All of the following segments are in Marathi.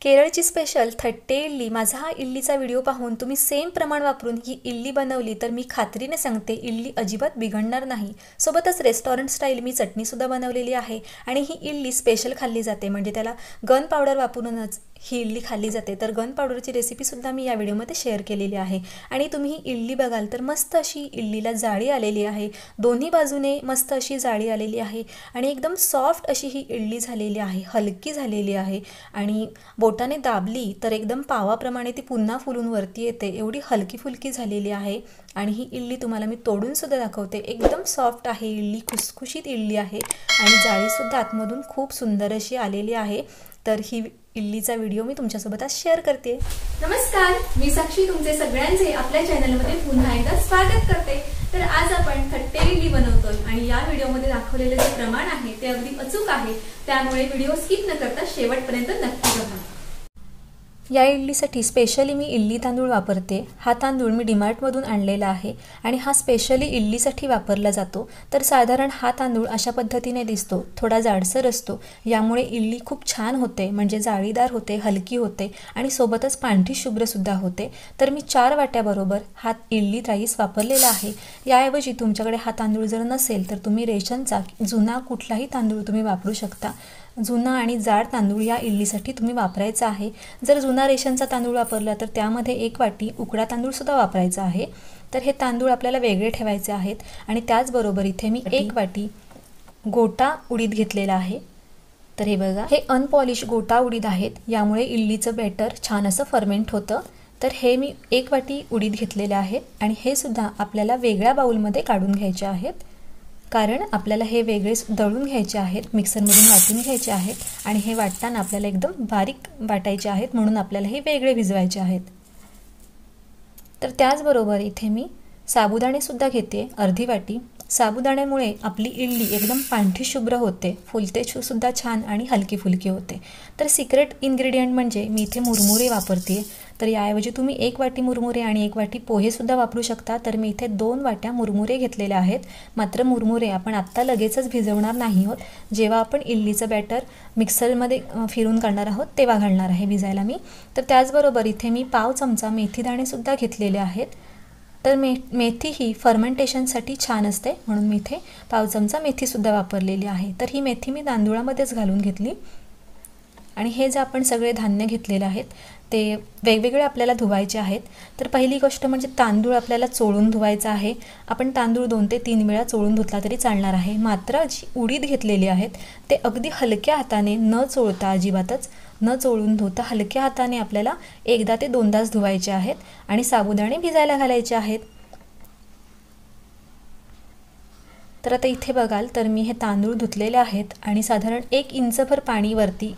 केरळची स्पेशल थट्टे इडली माझा हा इडलीचा व्हिडिओ पाहून तुम्ही सेम प्रमाण वापरून ही इडली बनवली तर मी खात्रीने सांगते इडली अजिबात बिघडणार नाही। सोबतच रेस्टॉरंट स्टाईल मी चटणीसुद्धा बनवलेली आहे आणि ही इडली स्पेशल खाल्ली जाते, म्हणजे त्याला गन पावडर वापरूनच ही इडली खाल्ली जाते। तर गन पावडरची रेसिपीसुद्धा मी या व्हिडिओमध्ये शेअर केलेली आहे आणि तुम्ही ही इडली बघाल तर मस्त अशी इडलीला जाळी आलेली आहे, दोन्ही बाजूने मस्त अशी जाळी आलेली आहे आणि एकदम सॉफ्ट अशी ही इडली झालेली आहे, हलकी झालेली आहे आणि बोटाने दाबली तर एकदम पावाप्रमाणे ती पुन्हा फुलून वरती येते, एवढी हलकी फुलकी झालेली आहे। आणि ही इडली तुम्हाला मी तोडून सुद्धा दाखवते, एकदम सॉफ्ट आहे इडली, खुसखुशीत इडली आहे आणि जाळीसुद्धा आतमधून खूप सुंदर अशी आलेली आहे। तर ही इडलीचा व्हिडिओ मी तुमच्यासोबत आज शेअर करते। नमस्कार, मी साक्षी तुमचे सगळ्यांचे आपल्या चॅनलमध्ये पुन्हा एकदा स्वागत करते। तर आज आपण थट्टे इडली बनवतोय आणि या व्हिडिओमध्ये दाखवलेले जे प्रमाण आहे ते अगदी अचूक आहे, त्यामुळे व्हिडिओ स्किप न करता शेवटपर्यंत नक्की बघा। या इडलीसाठी स्पेशली मी इडली तांदूळ वापरते। हा तांदूळ मी डीमार्टमधून आणलेला आहे आणि हा स्पेशली इडलीसाठी वापरला जातो। तर साधारण हा तांदूळ अशा पद्धतीने दिसतो, थोडा जाडसर असतो, यामुळे इडली खूप छान होते, म्हणजे जाळीदार होते, हलकी होते आणि सोबतच पांढरी शुभ्रसुद्धा होते। तर मी 4 वाट्याबरोबर हा इडली राईस वापरलेला आहे। याऐवजी तुमच्याकडे हा तांदूळ जर नसेल तर तुम्ही रेशनचा जुना कुठलाही तांदूळ तुम्ही वापरू शकता। जुना आणि जाड तांदूळ या इडलीसाठी तुम्ही वापरायचा आहे। जर जुना रेशनचा तांदूळ वापरला तर त्यामध्ये 1 वाटी उकडा तांदूळसुद्धा वापरायचा आहे। तर हे तांदूळ आपल्याला वेगळे ठेवायचे आहेत आणि त्याचबरोबर इथे मी 1 वाटी गोटा उडीद घेतलेला आहे। तर हे बघा, हे अनपॉलिश गोटा उडीद आहेत, यामुळे इडलीचं बॅटर छान असं फर्मेंट होतं। तर हे मी 1 वाटी उडीद घेतलेले आहेत आणि हे सुद्धा आपल्याला वेगळ्या बाउलमध्ये काढून घ्यायचे आहेत, कारण आपल्याला हे वेगळे दळून घ्यायचे आहेत, मिक्सरमधून वाटून घ्यायचे आहेत आणि हे वाटताना आपल्याला एकदम बारीक वाटायचे आहेत, म्हणून आपल्याला हे वेगळे भिजवायचे आहेत। तर त्याचबरोबर इथे मी साबुदाणे सुद्धा घेते, अर्धी वाटी। साबुदाण्यामुळे आपली इडली एकदम पांढरी शुभ्र होते, फुलते सुद्धा छान आणि हलकी फुलकी होते। तर सिक्रेट इन्ग्रेडियंट म्हणजे मी इथे मुरमुरे वापरते। तर याऐवजी तुम्ही 1 वाटी मुरमुरे आणि 1 वाटी पोहे सुद्धा वापरू शकता। तर मी इथे 2 वाट्या मुरमुरे घेतलेले आहेत। मात्र मुरमुरे आपण आत्ता लगेचच भिजवणार नाही आहोत, जेव्हा आपण इडलीचं बॅटर मिक्सरमध्ये फिरून काढणार आहोत तेव्हा घालणार आहे भिजायला मी। तर त्याचबरोबर इथे मी पाव चमचा मेथीदाणे सुद्धा घेतलेले आहेत। तर मेथी ही फर्मेंटेशनसाठी छान असते, म्हणून मी इथे पाव चमचा मेथीसुद्धा वापरलेली आहे। तर ही मेथी मी तांदूळामध्येच घालून घेतली आणि हे जे आपण सगळे धान्य घेतलेले आहेत ते वेगवेगळे आपल्याला धुवायचे आहेत। तर पहिली गोष्ट म्हणजे तांदूळ आपल्याला चोळून धुवायचा आहे। आपण तांदूळ 2 ते 3 वेळा चोळून धुतला तरी चालणार आहे। मात्र जी उडीद घेतलेली आहेत ते अगदी हलक्या हाताने न चोळता, अजिबातच न चोळून धुता हलक्या हाताने आपल्याला 1दा ते 2दाच धुवायचे आहेत आणि साबुदाणे भिजायला घालायचे आहेत। तर आता इथे बघाल तर मी हे तांदूळ धुतलेले आहेत आणि साधारण 1 इंचभर पाणी वरती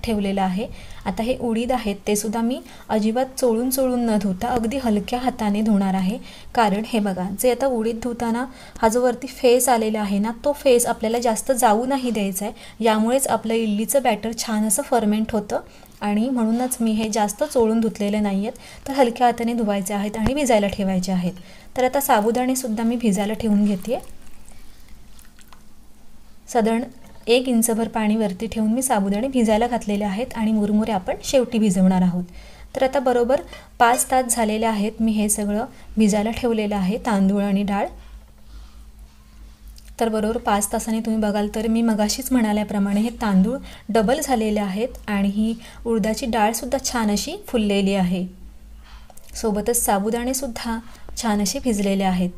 ठेवलेलं आहे। आता हे उडीद आहेत ते सुद्धा मी अजिबात चोळून न धुता अगदी हलक्या हाताने धुणार आहे, कारण हे बघा, जे आता उडीद धुताना हा जो वरती फेस आलेला आहे ना, तो फेस आपल्याला जास्त जाऊ नाही द्यायचा आहे, यामुळेच आपलं इडलीचं बॅटर छान असं फर्मेंट होतं आणि म्हणूनच मी हे जास्त चोळून धुतलेले नाही आहेत। तर हलक्या हाताने धुवायचे आहेत आणि भिजायला ठेवायचे आहेत। तर आता साबुदाणे सुद्धा मी भिजायला ठेवून घेते। साधारण 1 इंचभर पाणी वरती ठेवून मी साबुदाणे भिजायला घातलेले आहेत आणि मुरमुरे आपण शेवटी भिजवणार आहोत। तर आता बरोबर 5 तास झालेले आहेत, मी हे सगळं भिजायला ठेवलेलं आहे, तांदूळ आणि डाळ। तर बरोबर 5 तासांनी तुम्ही बघाल तर मी मगाशीच म्हणाल्याप्रमाणे हे तांदूळ डबल झालेले आहेत आणि ही उडदाची डाळसुद्धा छान अशी फुललेली आहे, सोबतच साबुदाणेसुद्धा छान असे भिजलेले आहेत।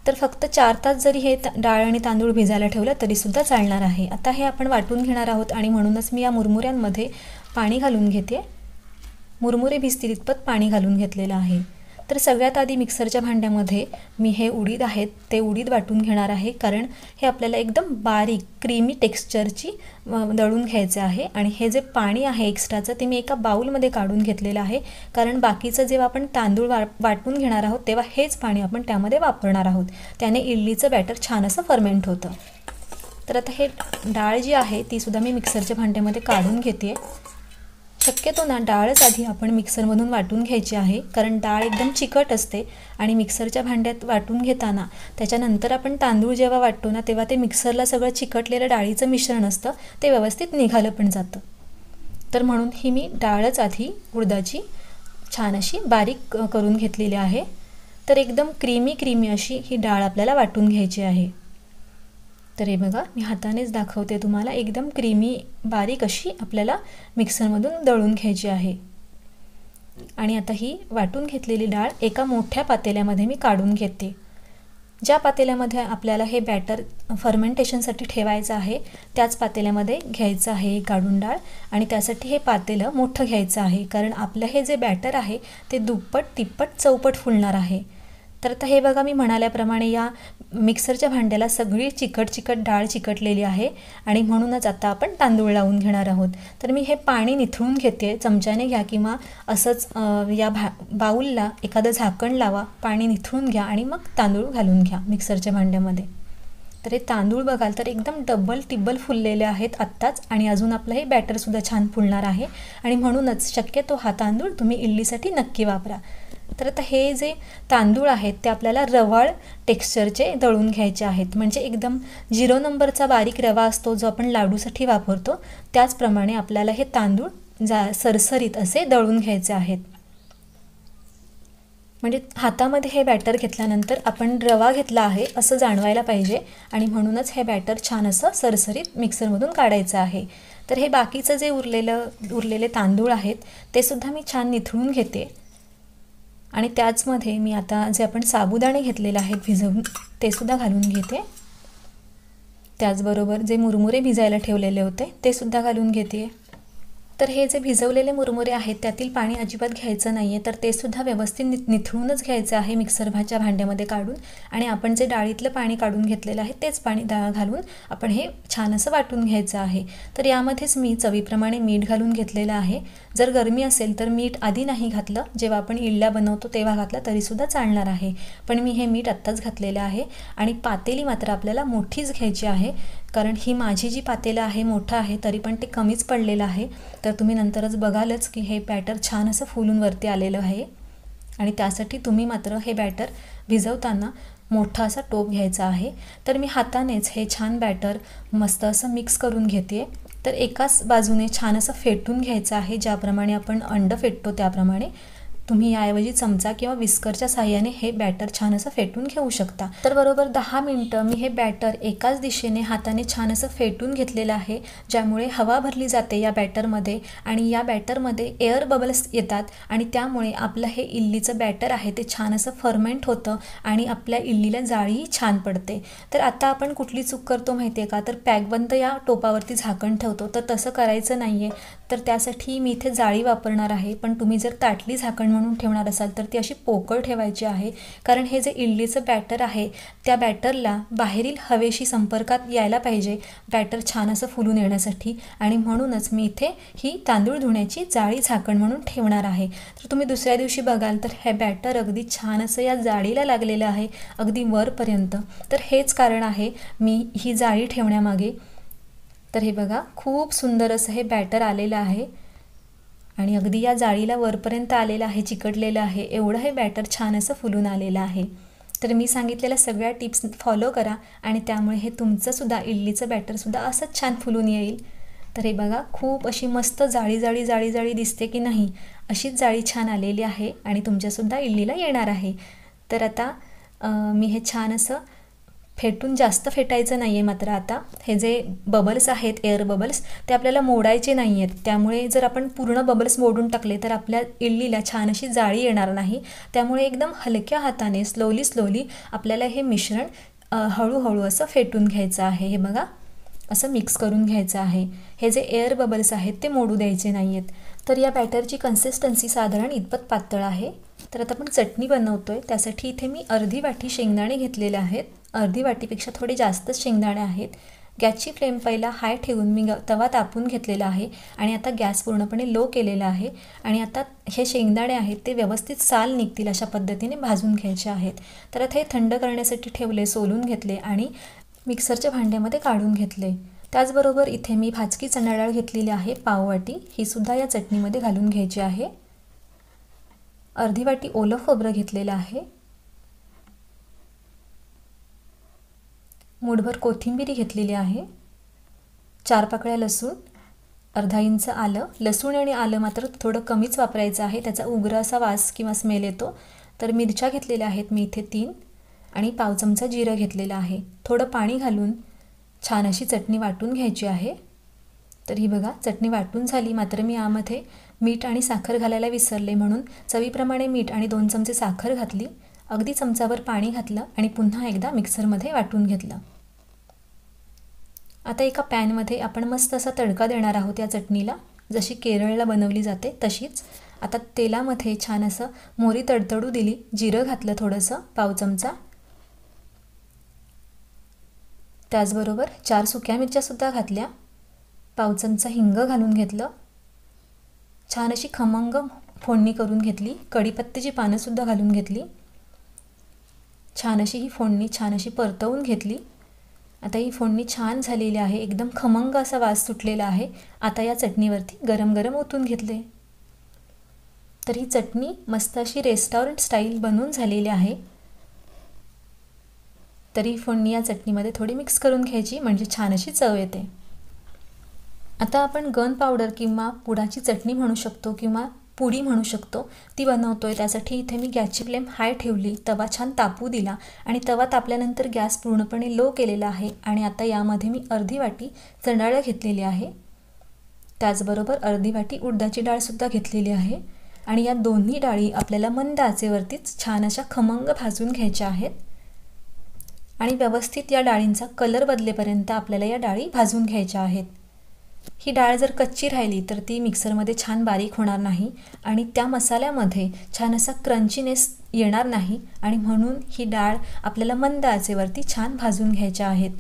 तर फक्त 4 तास जरी हे डाळ आणि तांदूळ भिजायला ठेवलं तरीसुद्धा चालणार आहे। आता हे आपण वाटून घेणार आहोत आणि म्हणूनच मी या मुरमुऱ्यांमध्ये पाणी घालून घेते। मुरमुरे भिजतील इतपत पाणी घालून घेतलेलं आहे। तर सगळ्यात आधी मिक्सरच्या भांड्यामध्ये मी हे उडीद आहेत ते उडीद वाटून घेणार आहे, कारण हे आपल्याला एकदम बारीक क्रीमी टेक्स्चरची दळून घ्यायचे आहे। आणि हे जे पाणी आहे एक्स्ट्राचं ते मी एका बाउलमध्ये काढून घेतलेलं आहे, कारण बाकीचं जेव्हा आपण तांदूळ वाटून घेणार आहोत तेव्हा हेच पाणी आपण त्यामध्ये वापरणार आहोत, त्याने इडलीचं बॅटर छान असं फर्मेंट होतं। तर आता हे डाळ जी आहे ती सुद्धा मी मिक्सरच्या भांड्यामध्ये काढून घेते। शक्यतो ना डाळच आधी आपण मिक्सरमधून वाटून घ्यायची आहे, कारण डाळ एकदम चिकट असते आणि मिक्सरच्या भांड्यात वाटून घेताना त्याच्यानंतर आपण तांदूळ जेव्हा वाटतो ना तेव्हा ते मिक्सरला सगळं चिकटलेलं डाळीचं मिश्रण असतं ते व्यवस्थित निघालं पण जातं। तर म्हणून ही मी डाळच आधी उडदाची छान अशी बारीक करून घेतलेली आहे। तर एकदम क्रीमी अशी ही डाळ आपल्याला वाटून घ्यायची आहे। तर हे बघा मी हातानेच दाखवते तुम्हाला, एकदम क्रीमी बारीक अशी आपल्याला मिक्सरमधून दळून घ्यायची आहे। आणि आता ही वाटून घेतलेली डाळ एका मोठ्या पातेल्यामध्ये मी काढून घेते। ज्या पातेल्यामध्ये आपल्याला हे बॅटर फर्मेंटेशनसाठी ठेवायचं आहे त्याच पातेल्यामध्ये घ्यायचं आहे काढून डाळ। आणि त्यासाठी हे पातेलं मोठं घ्यायचं आहे, कारण आपलं हे जे बॅटर आहे ते दुप्पट तिप्पट चौपट फुलणार आहे। तर आता हे बघा मी म्हणाल्याप्रमाणे या मिक्सरच्या भांड्याला सगळी चिकट डाळ चिकटलेली आहे आणि म्हणूनच आता आपण तांदूळ लावून घेणार आहोत। तर मी हे पाणी निथळून घेते, चमच्याने घ्या किंवा असंच या बाउलला एखादं झाकण लावा, पाणी निथळून घ्या आणि मग तांदूळ घालून घ्या मिक्सरच्या भांड्यामध्ये। तर हे तांदूळ बघाल तर एकदम डबल टिब्बल फुललेले आहेत आत्ताच, आणि अजून आपलं हे बॅटरसुद्धा छान फुलणार आहे आणि म्हणूनच शक्यतो हा तांदूळ तुम्ही इडलीसाठी नक्की वापरा। तर आता हे जे तांदूळ आहेत ते आपल्याला रवाळ टेक्स्चरचे दळून घ्यायचे आहेत, म्हणजे एकदम 0 नंबरचा बारीक रवा असतो जो आपण लाडूसाठी वापरतो त्याचप्रमाणे आपल्याला हे तांदूळ सरसरीत असे दळून घ्यायचे आहेत। म्हणजे हातामध्ये हे बॅटर घेतल्यानंतर आपण रवा घेतला आहे असं जाणवायला पाहिजे, आणि म्हणूनच हे बॅटर छान असं सरसरीत मिक्सरमधून काढायचं आहे। तर हे बाकीचं जे उरलेले तांदूळ आहेत ते सुद्धा मी छान निथळून घेते आणि त्याचमध्ये मी आता जे आपण साबुदाणे घेतलेले आहेत भिजवून ते सुद्धा घालून घेते। त्याचबरोबर जे मुरमुरे भिजायला ठेवलेले होते ते सुद्धा घालून घेते। तर हे जे भिजवलेले मुरमुरे आहेत त्यातील पाणी अजिबात घ्यायचं नाही आहे, तर ते सुद्धा व्यवस्थित निथळूनच घ्यायचं आहे मिक्सरच्या भांड्यामध्ये काढून, आणि आपण जे डाळीतलं पाणी काढून घेतलेलं आहे तेच पाणी घालून आपण हे छान असं वाटून घ्यायचं आहे। तर यामध्येच मी चवीप्रमाणे मीठ घालून घेतलेलं आहे। जर गरमी असेल तर मीठ आधी नाही घातलं, जेव्हा आपण इडल्या बनवतो तेव्हा घातलं तरीसुद्धा चालणार आहे, पण मी हे मीठ आत्ताच घातलेलं आहे। आणि पातेली मात्र आपल्याला मोठीच घ्यायची आहे, कारण ही माझी जी पातेलं आहे मोठं आहे तरी पण ते कमीच पडलेलं आहे। तर तुम्ही नंतरच बघालच की हे बॅटर छान असं फुलून वरती आलेलं आहे, आणि त्यासाठी तुम्ही मात्र हे बॅटर भिजवताना मोठा असा टोप घ्यायचा आहे। तर मी हातानेच हे छान बॅटर मस्त असं मिक्स करून घेते। तर एकाच बाजूने छान असं फेटून घ्यायचं आहे, ज्याप्रमाणे आपण अंड फेटतो त्याप्रमाणे। तुम्ही याऐवजी चमचा किंवा विस्करच्या साहाय्याने हे बॅटर छान असं फेटून घेऊ शकता। तर बरोबर 10 मिनिटं मी हे बॅटर एकाच दिशेने हाताने छान असं फेटून घेतलेलं आहे, ज्यामुळे हवा भरली जाते या बॅटरमध्ये आणि या बॅटरमध्ये एअर बबल्स येतात, आणि त्यामुळे आपलं हे इडलीचं बॅटर आहे ते छान असं फर्मेंट होतं आणि आपल्या इडलीला जाळीही छान पडते। तर आता आपण कुठली चूक करतो माहिती आहे का, तर पॅकबंद या टोपावरती झाकण ठेवतो, तर तसं करायचं नाही आहे। तर त्यासाठी मी इथे जाळी वापरणार आहे, पण तुम्ही जर ताटली झाकण म्हणून ठेवणार असाल तर ती अशी पोकळ ठेवायची आहे, कारण हे जे इडलीचं बॅटर आहे त्या बॅटरला बाहेरील हवेशी संपर्कात यायला पाहिजे बॅटर छान असं फुलून येण्यासाठी, आणि म्हणूनच मी इथे ही तांदूळ धुण्याची जाळी झाकण म्हणून ठेवणार आहे। तर तुम्ही दुसऱ्या दिवशी बघाल तर हे बॅटर अगदी छान असं या जाळीला लागलेलं आहे, अगदी वरपर्यंत। तर हेच कारण आहे मी ही जाळी ठेवण्यामागे। तर हे बघा खूप सुंदर असं हे बॅटर आलेलं आहे आणि अगदी या जाळीला वरपर्यंत आलेलं आहे, चिकटलेलं आहे, एवढं हे बॅटर छान असं फुलून आलेलं आहे। तर मी सांगितलेल्या सगळ्या टिप्स फॉलो करा आणि त्यामुळे हे तुमचंसुद्धा इडलीचं बॅटरसुद्धा असंच छान फुलून येईल। तर हे बघा खूप अशी मस्त जाळी दिसते की नाही, अशीच जाळी छान आलेली आहे आणि तुमच्यासुद्धा इडलीला येणार आहे। तर आता मी हे छान असं फेटून जास्त फेटायचं नाही आहे, मात्र आता हे जे बबल्स आहेत एअर बबल्स ते आपल्याला मोडायचे नाही आहेत, त्यामुळे जर आपण पूर्ण बबल्स मोडून टाकले तर आपल्या इडलीला छान अशी जाळी येणार नाही। त्यामुळे एकदम हलक्या हाताने स्लोली आपल्याला हे मिश्रण हळूहळू असं फेटून घ्यायचं आहे। हे बघा असं मिक्स करून घ्यायचं आहे। हे जे एअर बबल्स आहेत ते मोडू द्यायचे नाही आहेत। तर या बॅटरची कन्सिस्टन्सी साधारण इतपत पातळ आहे। तर आता आपण चटणी बनवतोय, त्यासाठी इथे मी अर्धी वाटी शेंगदाणे घेतलेले आहेत, अर्धी वाटीपेक्षा थोडे जास्तच शेंगदाणे आहेत। गॅसची फ्लेम पहिला हाय ठेवून मी तवा तापून घेतलेला आहे आणि आता गॅस पूर्णपणे लो केलेला आहे आणि आता हे शेंगदाणे आहेत ते व्यवस्थित साल निघतील अशा पद्धतीने भाजून घ्यायचे आहेत। तर आता हे थंड करण्यासाठी ठेवले, सोलून घेतले आणि मिक्सरच्या भांड्यामध्ये काढून घेतले। त्याचबरोबर इथे मी भाजकी चणा डाळ घेतलेली आहे पाव वाटी, ही सुद्धा या चटणीमध्ये घालून घ्यायची आहे। अर्धी वाटी ओलं खोबरं घेतलेलं आहे, मूठभर कोथिंबीर घेतलेली आहे, 4 पाकळ्या लसूण, अर्धा इंच आलं. लसूण आणि आलं मात्र थोडं कमीच वापरायचं आहे, त्याचा उग्र असा वास किंवा स्मेल येतो. तर मिरच्या घेतलेल्या आहेत मी इथे 3 आणि पाव चमचा जिरं घेतलेलं आहे. थोडं पाणी घालून छान अशी चटणी वाटून घ्यायची आहे. तर ही बघा चटणी वाटून झाली, मात्र मी यामध्ये मीठ आणि साखर घालायला विसरले, म्हणून चवीप्रमाणे मीठ आणि 2 चमचे साखर घातली. अगदी चमचाभर पाणी घातलं आणि पुन्हा एकदा मिक्सरमध्ये वाटून घेतलं. आता एका पॅनमध्ये आपण मस्त असा तडका देणार आहोत या चटणीला, जशी केरळला बनवली जाते तशीच. आता तेलामध्ये छान असं मोहरी तडतडू दिली, जिरं घातलं थोडंसं पाव चमचा, त्याचबरोबर 4 सुक्या मिरच्यासुद्धा घातल्या, पाव चमचा हिंग घालून घेतलं. छान अशी खमंग फोडणी करून घेतली. कढीपत्त्याची पानंसुद्धा घालून घेतली. छान अशी ही फोडणी छान अशी परतवून घेतली. आता ही फोडणी छान झालेली आहे, एकदम खमंग असा वास सुटलेला आहे. आता या चटणीवरती गरम गरम ओतून घेतले. तर ही चटणी मस्त अशी रेस्टॉरंट स्टाईल बनवून झालेली आहे. तरी फोडणी या चटणीमध्ये थोडी मिक्स करून घ्यायची, म्हणजे छान अशी चव येते. आता आपण गन पावडर किंवा पुडाची चटणी म्हणू शकतो किंवा पुडी म्हणू शकतो, ती बनवतोय. त्यासाठी इथे मी गॅसची फ्लेम हाय ठेवली, तवा छान तापू दिला आणि तवा तापल्यानंतर गॅस पूर्णपणे लो केलेला आहे. आणि आता यामध्ये मी अर्धी वाटी चणा डाळ घेतलेली आहे, त्याचबरोबर अर्धी वाटी उडदाची डाळसुद्धा घेतलेली आहे. आणि या दोन्ही डाळी आपल्याला मंद आचेवरतीच छान अशा खमंग भाजून घ्यायच्या आहेत. आणि व्यवस्थित या डाळींचा कलर बदलेपर्यंत आपल्याला या डाळी भाजून घ्यायच्या आहेत. ही डाळ जर कच्ची राहिली तर ती मिक्सरमध्ये छान बारीक होणार नाही आणि त्या मसाल्यामध्ये छान असा क्रंचीनेस येणार नाही, आणि म्हणून ही डाळ आपल्याला मंद आचेवरती छान भाजून घ्यायच्या आहेत.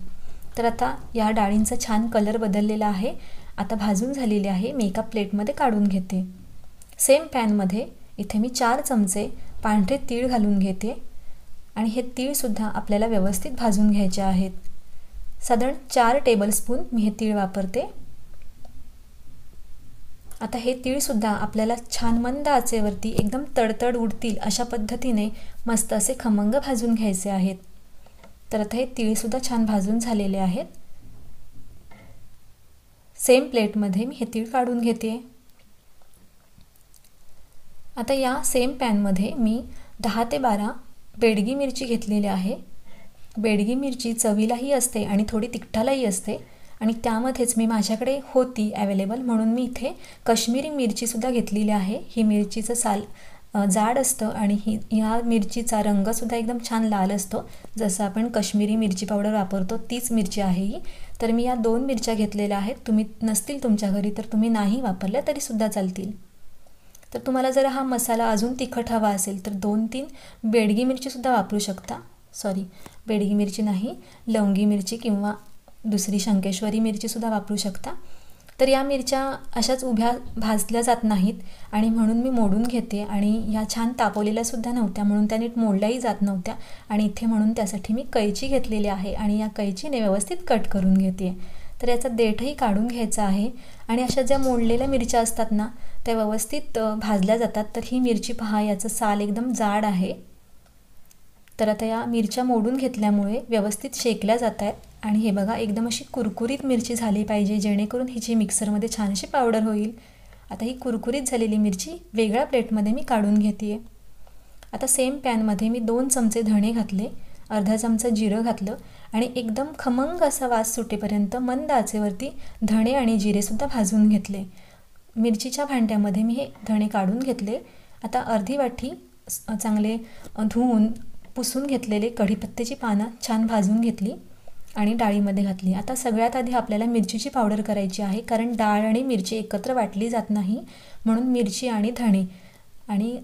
तर आता या डाळींचा छान कलर बदललेला आहे, आता भाजून झालेली आहे. मी एका प्लेटमध्ये काढून घेते. सेम पॅनमध्ये इथे मी 4 चमचे पांढरे तीळ घालून घेते आणि हे तीळसुद्धा आपल्याला व्यवस्थित भाजून घ्यायचे आहेत. साधारण 4 टेबलस्पून मी हे तीळ वापरते. आता हे तीळसुद्धा आपल्याला छान मंद आचेवरती एकदम तडतड उडतील अशा पद्धतीने मस्त असे खमंग भाजून घ्यायचे आहेत. तर आता हे तीळसुद्धा छान भाजून झालेले आहेत. सेम प्लेटमध्ये मी हे तीळ काढून घेते. आता या सेम पॅनमध्ये मी 10 ते 12 बेडगी मिरची घेतलेली आहे. बेडगी मिरची चवीलाही असते आणि थोडी तिखटालाही असते, आणि त्यामध्येच मी माझ्याकडे होती अवेलेबल म्हणून मी इथे काश्मीरी मिरचीसुद्धा घेतलेली आहे. ही मिरचीचं साल जाड असतं आणि ह्या मिरचीचा रंगसुद्धा एकदम छान लाल असतो, जसं आपण काश्मीरी मिरची पावडर वापरतो तीच मिरची आहे ही. तर मी या 2 मिरच्या घेतलेल्या आहेत. तुम्ही नसतील तुमच्या घरी तर तुम्ही नाही वापरल्या तरीसुद्धा चालतील. तर तुम्हाला जर हा मसाला अजून तिखट हवा असेल तर 2-3 बेडगी मिरचीसुद्धा वापरू शकता. सॉरी, बेडगी मिरची नाही, लवंगी मिरची किंवा दुसरी शंकेश्वरी मिरचीसुद्धा वापरू शकता. तर या मिरच्या अशाच उभ्या भाजल्या जात नाहीत आणि म्हणून मी मोडून घेते. आणि ह्या छान तापवलेल्यासुद्धा नव्हत्या, म्हणून त्या नीट मोडल्याही जात नव्हत्या. आणि इथे म्हणून त्यासाठी मी कैची घेतलेली आहे आणि या कैचीने व्यवस्थित कट करून घेते. तर याचा देठही काढून घ्यायचा आहे. आणि अशा ज्या मोडलेल्या मिरच्या असतात ना, त्या व्यवस्थित भाजल्या जातात. तर ही मिरची पहा, याचं साल एकदम जाड आहे. तर आता या मिरच्या मोडून घेतल्यामुळे व्यवस्थित शेकल्या जात आहेत. आणि हे बघा, एकदम अशी कुरकुरीत मिरची झाली पाहिजे, जेणेकरून हिची मिक्सरमध्ये छान अशी पावडर होईल. आता ही कुरकुरीत झालेली मिरची वेगळ्या प्लेटमध्ये मी काढून घेते. आता सेम पॅनमध्ये मी 2 चमचे धणे घातले, अर्धा चमचा जिरं घातलं आणि एकदम खमंग असा वास सुटेपर्यंत मंद आचेवरती धणे आणि जिरेसुद्धा भाजून घेतले. मिरचीच्या भांड्यामध्ये मी हे धणे काढून घेतले. आता अर्धी वाटी चांगले धुवून पुसून घेतलेले कढीपत्त्याची पानं छान भाजून घेतली आणि डाळीमध्ये घातली. आता सगळ्यात आधी आपल्याला मिरचीची पावडर करायची आहे, कारण डाळ आणि मिरची एकत्र वाटली जात नाही, म्हणून मिरची आणि धणे आणि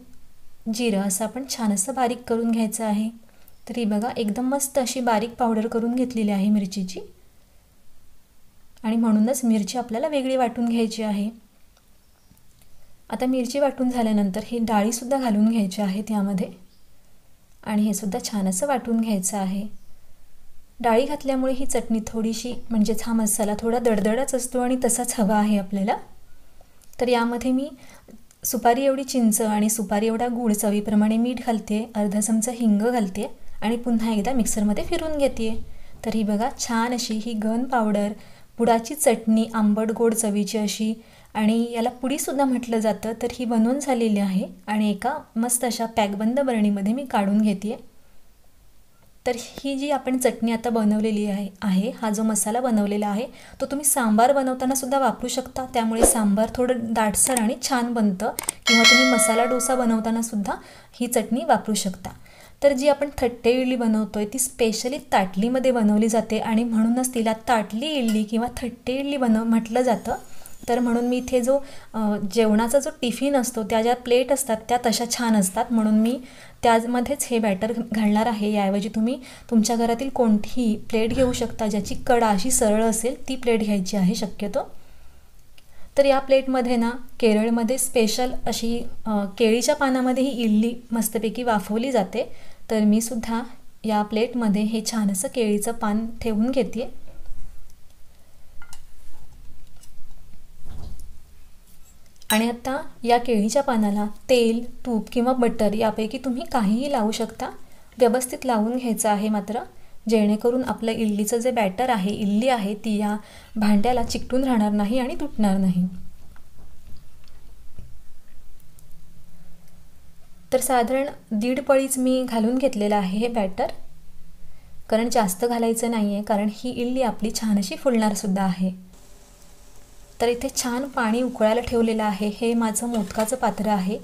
जिरं असं आपण छान असं बारीक करून घ्यायचं आहे. तर ही बघा, एकदम मस्त अशी बारीक पावडर करून घेतलेली आहे मिरचीची, आणि म्हणूनच मिरची आपल्याला वेगळी वाटून घ्यायची आहे. आता मिरची वाटून झाल्यानंतर ही डाळीसुद्धा घालून घ्यायची आहे त्यामध्ये, आणि हे सुद्धा छान असं वाटून घ्यायचं आहे. डाळी घातल्यामुळे ही चटणी थोडीशी, म्हणजेच हा मसाला थोडा दडदडाच असतो आणि तसाच हवा आहे आपल्याला. तर यामध्ये मी सुपारी एवढी चिंच आणि सुपारी एवढा गूळ, चवीप्रमाणे मीठ घालते, अर्धा चमचा हिंग घालते आणि पुन्हा एकदा मिक्सरमध्ये फिरून घेते. तर ही बघा, छान अशी ही गन पावडर पुडाची चटणी आंबट गोड चवीची अशी, आणि याला पुडीसुद्धा म्हटलं जातं. तर ही बनवून झालेली आहे आणि एका मस्त अशा पॅकबंद बरणीमध्ये मी काढून घेते आहे. तर ही जी आपण चटणी आता बनवलेली आहे हा जो मसाला बनवलेला आहे तो तुम्ही सांबार बनवताना सुद्धा वापरू शकता. त्यामुळे सांबार थोडं दाटसर आणि छान बनतं. किंवा तुम्ही मसाला डोसा बनवताना सुद्धा ही चटणी वापरू शकता. तर जी आपण थट्टे इडली बनवतोय ती स्पेशली ताटलीमध्ये बनवली जाते आणि म्हणूनच तिला ताटली इडली किंवा थट्टे इडली म्हटलं जातं. तर म्हणून मी इथे जो जेवणाचा जो टिफिन असतो त्या ज्या प्लेट असतात त्या तशा छान असतात, म्हणून मी त्यामध्येच हे बॅटर घालणार आहे. याऐवजी तुम्ही तुमच्या घरातील कोणतीही प्लेट घेऊ शकता ज्याची कडा अशी सरळ असेल, ती प्लेट घ्यायची आहे शक्यतो. तर या प्लेटमध्ये ना केरळमध्ये स्पेशल अशी केळीच्या पानामध्ये ही इडली मस्तपैकी वाफवली जाते. तर मी सुद्धा या प्लेटमध्ये हे छान असं केळीचं पान ठेवून घेते. आणि आता या केळीच्या पानाला तेल, तूप किंवा बटर यापैकी तुम्ही काहीही लावू शकता. व्यवस्थित लावून घ्यायचं आहे मात्र, जेणेकरून आपलं इडलीचं जे बॅटर आहे, इडली आहे, ती या भांड्याला चिकटून राहणार नाही आणि तुटणार नाही. तर साधारण 1.5 पळीच मी घालून घेतलेलं आहे हे बॅटर, कारण जास्त घालायचं नाही आहे, कारण ही इडली आपली छान अशी फुलणारसुद्धा आहे. तर इथे छान पाणी उकळायला ठेवलेलं आहे. हे माझं मोदकाचं पात्र आहे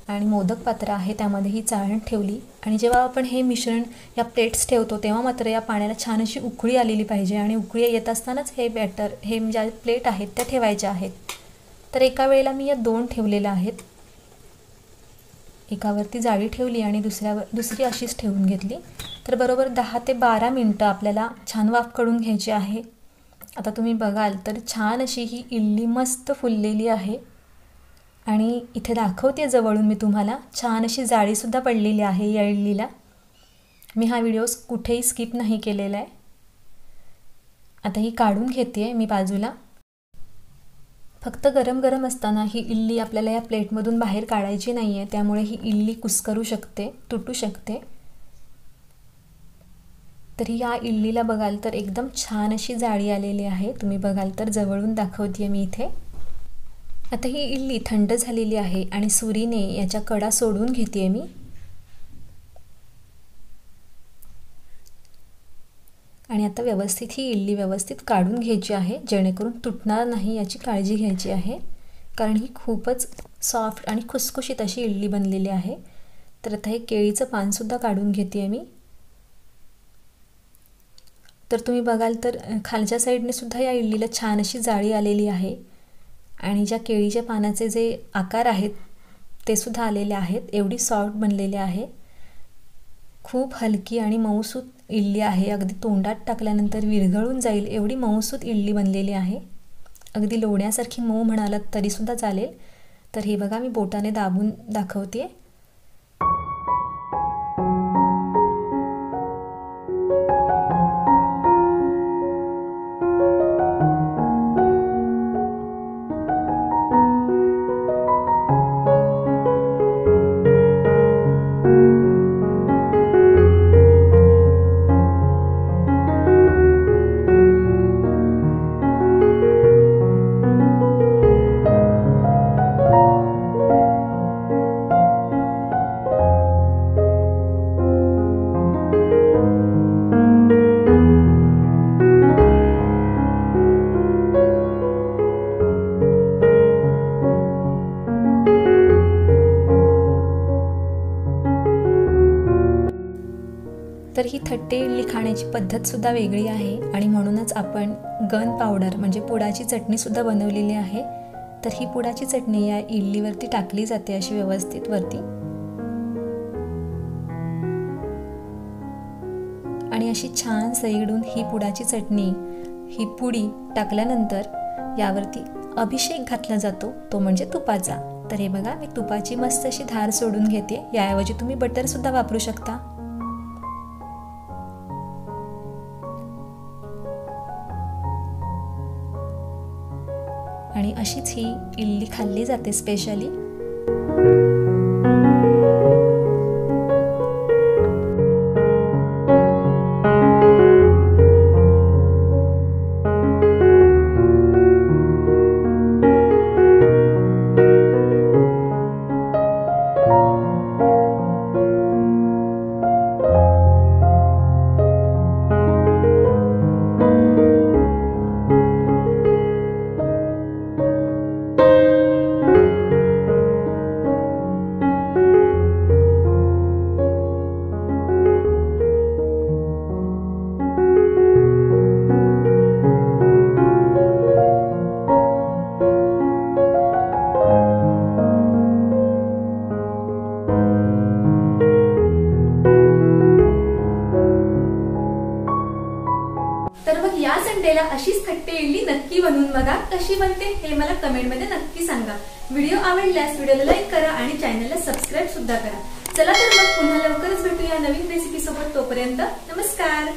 आणि मोदक पात्र आहे, त्यामध्ये ही चाळण ठेवली. आणि जेव्हा आपण हे मिश्रण या प्लेट्स ठेवतो तेव्हा मात्र या पाण्याला छान अशी उकळी आलेली पाहिजे आणि उकळी येत असतानाच हे बॅटर, हे ज्या प्लेट आहेत त्या ठेवायच्या आहेत. तर एका वेळेला मी या 2 ठेवलेल्या आहेत. एकावरती जाळी ठेवली आणि दुसरी अशीच ठेवून घेतली. तर बरोबर 10 ते 12 मिनटं आपल्याला छान वाफ काढून घ्यायची आहे. आता तुम्ही बघाल तर छान अशी ही इडली मस्त फुललेली आहे आणि इथे दाखवते जवळून मी तुम्हाला, छान अशी जाळीसुद्धा पडलेली आहे या इडलीला. मी हा व्हिडिओ कुठेही स्किप नाही केलेला आहे. आता ही काढून घेते मी बाजूला. फक्त गरम गरम असताना ही इडली आपल्याला या प्लेटमधून बाहेर काढायची नाही आहे, त्यामुळे ही इडली कुस्करू शकते, तुटू शकते. तर या इडलीला बघाल तर एकदम छान अशी जाळी आलेली आहे. तुम्ही बघाल तर जवळून दाखवते मी इथे. आता ही इडली थंड झालेली आहे आणि सुरीने याच्या कडा सोडून घेते मी. आणि आता व्यवस्थित ही इडली व्यवस्थित काढून घ्यायची आहे, जेणेकरून तुटणार नाही याची काळजी घ्यायची आहे, कारण ही खूपच सॉफ्ट आणि खुसखुशीत अशी इडली बनलेली आहे. तर आता हे केळीचं पानसुद्धा काढून घेते मी. तर तुम्ही बघाल तर खालच्या साईडने सुद्धा या इडलीला छान अशी जाळी आलेली आहे आणि ज्या केळीच्या पानाचे जे आकार आहेत ते सुद्धा आलेले आहेत. एवढी सॉफ्ट बनलेली आहे, खूप हलकी आणि मऊसूत इडली आहे. अगदी तोंडात टाकल्यानंतर विरघळून जाईल एवढी मऊसूत इडली बनलेली आहे. अगदी लोण्यासारखी मऊ म्हणालात तरीसुद्धा चालेल. तर हे बघा मी बोटाने दाबून दाखवते. तर ही थट्टे इडली खाण्याची पद्धतसुद्धा वेगळी आहे आणि म्हणूनच आपण गन पावडर म्हणजे पुडाची चटणीसुद्धा बनवलेली आहे. तर ही पुडाची चटणी या इडलीवरती टाकली जाते अशी व्यवस्थित वरती, आणि अशी छान सईडून ही पुडाची चटणी, ही पुडी टाकल्यानंतर यावरती अभिषेक घातला जातो, तो म्हणजे तुपाचा. तर हे बघा मी तुपाची मस्त अशी धार सोडून घेते. याऐवजी तुम्ही बटरसुद्धा वापरू शकता. आणि अशीच ही इडली खाल्ली जाते स्पेशली. या संडेला अशीच खट्टे इडली नक्की बनवून बघा, कशी बनते हे मला कमेंटमध्ये नक्की सांगा। व्हिडिओ आवडल्यास व्हिडिओला लाईक करा आणि चॅनलला सबस्क्राईब सुद्धा करा। चला तर मग पुन्हा लवकरच भेटूया नवीन रेसिपी सोबत। तोपर्यंत नमस्कार।